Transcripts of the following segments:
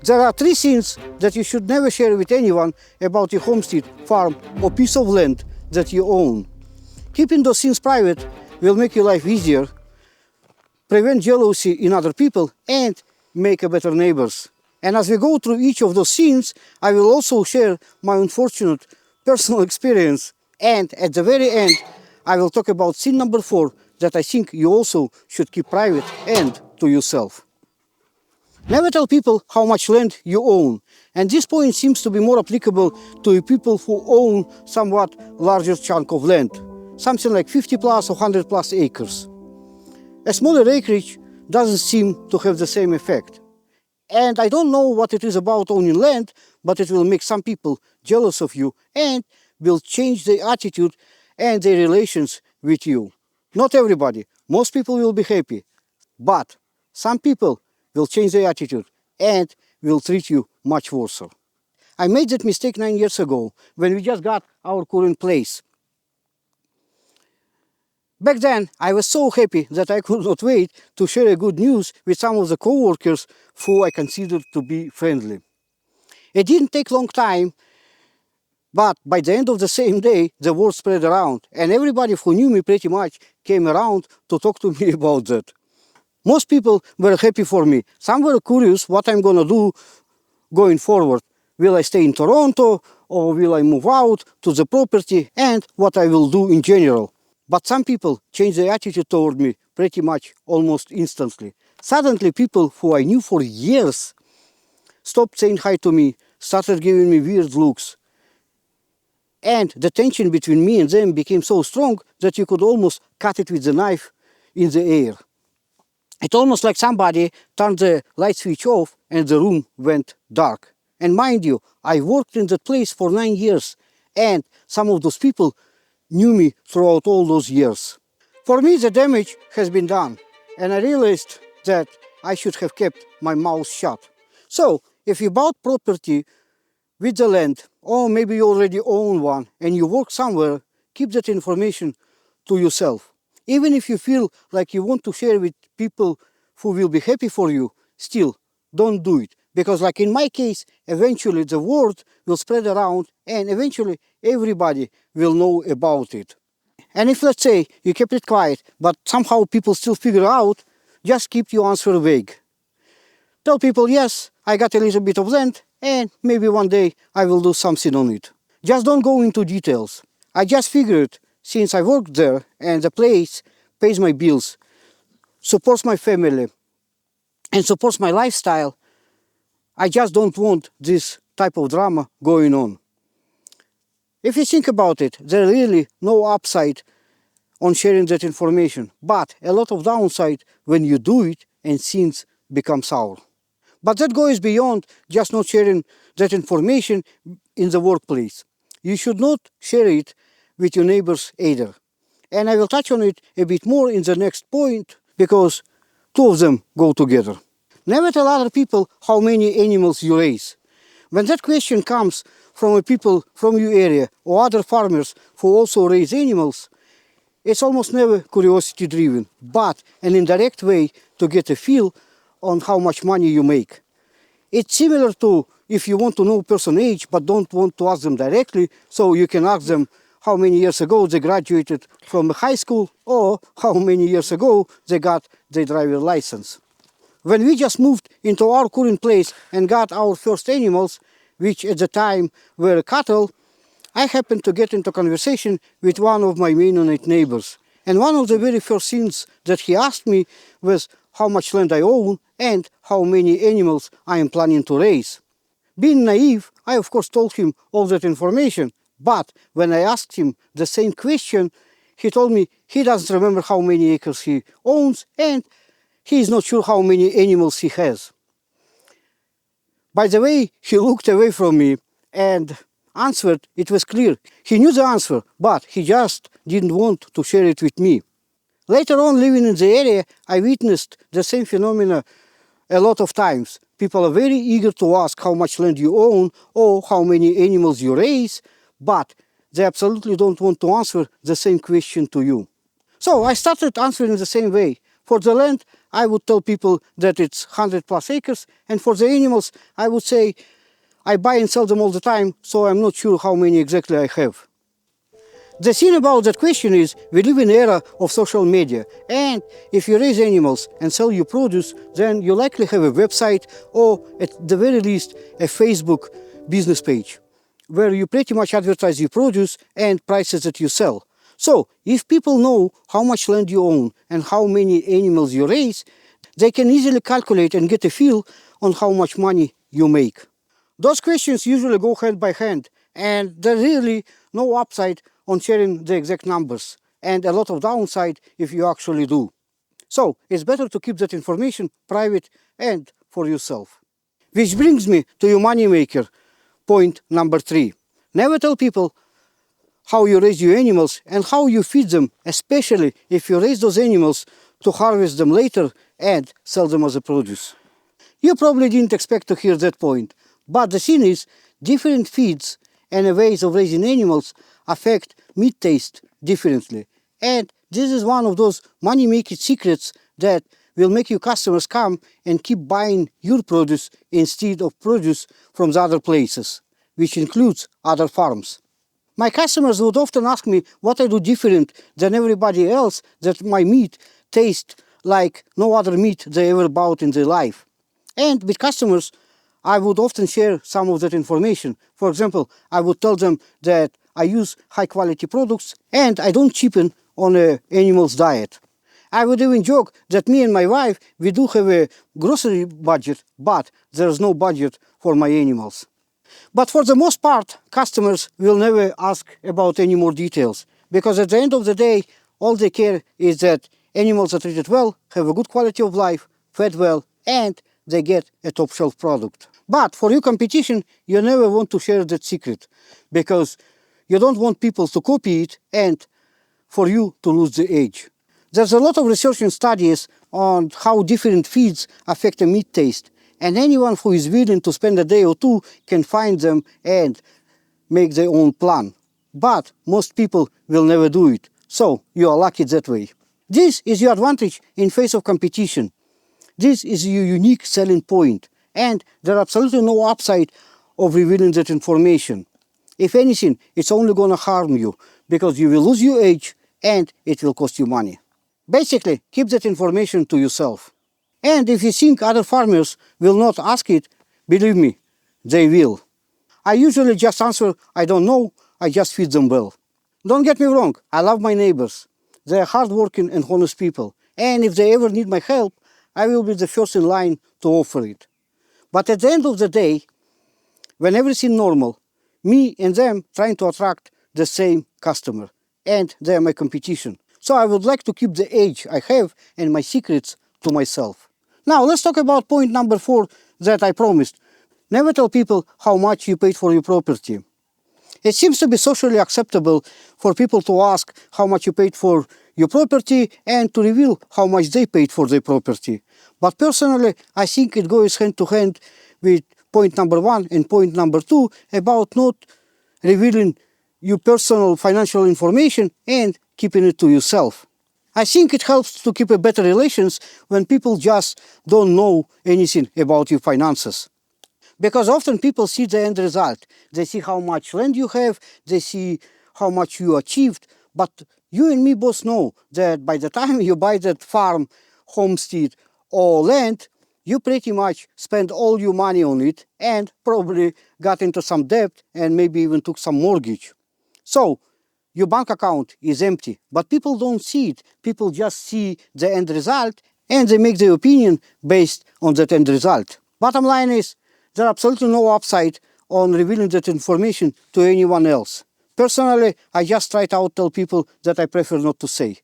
There are three things that you should never share with anyone about your homestead, farm or piece of land that you own. Keeping those things private will make your life easier, prevent jealousy in other people, and make a better neighbors. And as we go through each of those scenes, I will also share my unfortunate personal experience. And at the very end, I will talk about scene number 4 that I think you also should keep private and to yourself. Never tell people how much land you own. And this point seems to be more applicable to people who own somewhat larger chunk of land, something like 50 plus or 100 plus acres. A smaller acreage doesn't seem to have the same effect. And I don't know what it is about owning land, but it will make some people jealous of you and will change their attitude and their relations with you. Not everybody. Most people will be happy, but some people will change their attitude and will treat you much worse. I made that mistake 9 years ago when we just got our current place. Back then, I was so happy that I could not wait to share a good news with some of the co-workers who I considered to be friendly. It didn't take long time, but by the end of the same day, the word spread around, and everybody who knew me pretty much came around to talk to me about that. Most people were happy for me. Some were curious what I'm gonna do going forward. Will I stay in Toronto or will I move out to the property, and what I will do in general. But some people changed their attitude toward me pretty much almost instantly. Suddenly people who I knew for years stopped saying hi to me, started giving me weird looks. And the tension between me and them became so strong that you could almost cut it with a knife in the air. It's almost like somebody turned the light switch off and the room went dark. And mind you, I worked in that place for 9 years, and some of those people knew me throughout all those years. For me, the damage has been done, and I realized that I should have kept my mouth shut. So, if you bought property with the land, or maybe you already own one and you work somewhere, keep that information to yourself. Even if you feel like you want to share with people who will be happy for you, still, don't do it. Because like in my case, eventually the word will spread around and eventually everybody will know about it. And if, let's say, you kept it quiet, but somehow people still figure out, just keep your answer vague. Tell people, yes, I got a little bit of land and maybe one day I will do something on it. Just don't go into details. I just figured, since I worked there and the place pays my bills, supports my family, and supports my lifestyle, I just don't want this type of drama going on. If you think about it, there's really no upside on sharing that information, but a lot of downside when you do it and things become sour. But that goes beyond just not sharing that information in the workplace. You should not share it with your neighbors either. And I will touch on it a bit more in the next point, because two of them go together. Never tell other people how many animals you raise. When that question comes from people from your area or other farmers who also raise animals, it's almost never curiosity driven, but an indirect way to get a feel on how much money you make. It's similar to if you want to know a person's age but don't want to ask them directly, so you can ask them how many years ago they graduated from high school or how many years ago they got their driver's license. When we just moved into our current place and got our first animals, which at the time were cattle, I happened to get into conversation with one of my Mennonite neighbors. And one of the very first things that he asked me was how much land I own and how many animals I am planning to raise. Being naive, I of course told him all that information, but when I asked him the same question, he told me he doesn't remember how many acres he owns and he is not sure how many animals he has. By the way he looked away from me and answered, it was clear. He knew the answer, but he just didn't want to share it with me. Later on, living in the area, I witnessed the same phenomena a lot of times. People are very eager to ask how much land you own or how many animals you raise, but they absolutely don't want to answer the same question to you. So I started answering the same way. For the land, I would tell people that it's 100 plus acres. And for the animals, I would say I buy and sell them all the time, so I'm not sure how many exactly I have. The thing about that question is, we live in an era of social media, and if you raise animals and sell your produce, then you likely have a website or, at the very least, a Facebook business page, where you pretty much advertise your produce and prices that you sell. So, if people know how much land you own and how many animals you raise, they can easily calculate and get a feel on how much money you make. Those questions usually go hand by hand, and there's really no upside on sharing the exact numbers, and a lot of downside if you actually do. So, it's better to keep that information private and for yourself. Which brings me to your moneymaker, point number 3. Never tell people how you raise your animals and how you feed them, especially if you raise those animals to harvest them later and sell them as a produce. You probably didn't expect to hear that point, but the thing is, different feeds and ways of raising animals affect meat taste differently. And this is one of those money-making secrets that will make your customers come and keep buying your produce instead of produce from the other places, which includes other farms. My customers would often ask me what I do different than everybody else that my meat tastes like no other meat they ever bought in their life. And with customers, I would often share some of that information. For example, I would tell them that I use high quality products and I don't cheapen on an animal's diet. I would even joke that me and my wife, we do have a grocery budget, but there's no budget for my animals. But for the most part, customers will never ask about any more details, because at the end of the day, all they care is that animals are treated well, have a good quality of life, fed well, and they get a top shelf product. But for your competition, you never want to share that secret, because you don't want people to copy it and for you to lose the edge. There's a lot of research and studies on how different feeds affect a meat taste, and anyone who is willing to spend a day or two can find them and make their own plan. But most people will never do it, so you are lucky that way. This is your advantage in face of competition. This is your unique selling point, and there's absolutely no upside of revealing that information. If anything, it's only going to harm you, because you will lose your edge and it will cost you money. Basically, keep that information to yourself. And if you think other farmers will not ask it, believe me, they will. I usually just answer, I don't know, I just feed them well. Don't get me wrong, I love my neighbors. They are hardworking and honest people, and if they ever need my help, I will be the first in line to offer it. But at the end of the day, when everything normal, me and them trying to attract the same customer, and they are my competition. So I would like to keep the edge I have and my secrets to myself. Now let's talk about point number 4 that I promised. Never tell people how much you paid for your property. It seems to be socially acceptable for people to ask how much you paid for your property and to reveal how much they paid for their property. But personally, I think it goes hand to hand with point number 1 and point number 2 about not revealing your personal financial information and keeping it to yourself. I think it helps to keep a better relations when people just don't know anything about your finances. Because often people see the end result. They see how much land you have, they see how much you achieved, but you and me both know that by the time you buy that farm, homestead, or land, you pretty much spend all your money on it and probably got into some debt and maybe even took some mortgage. So, your bank account is empty, but people don't see it. People just see the end result and they make their opinion based on that end result. Bottom line is, there's absolutely no upside on revealing that information to anyone else. Personally, I just try to tell people that I prefer not to say.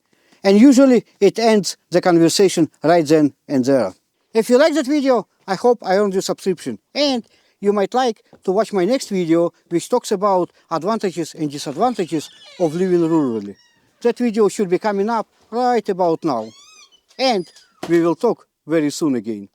And usually it ends the conversation right then and there. If you like that video, I hope I earned your subscription. And you might like to watch my next video, which talks about advantages and disadvantages of living rurally. That video should be coming up right about now. And we will talk very soon again.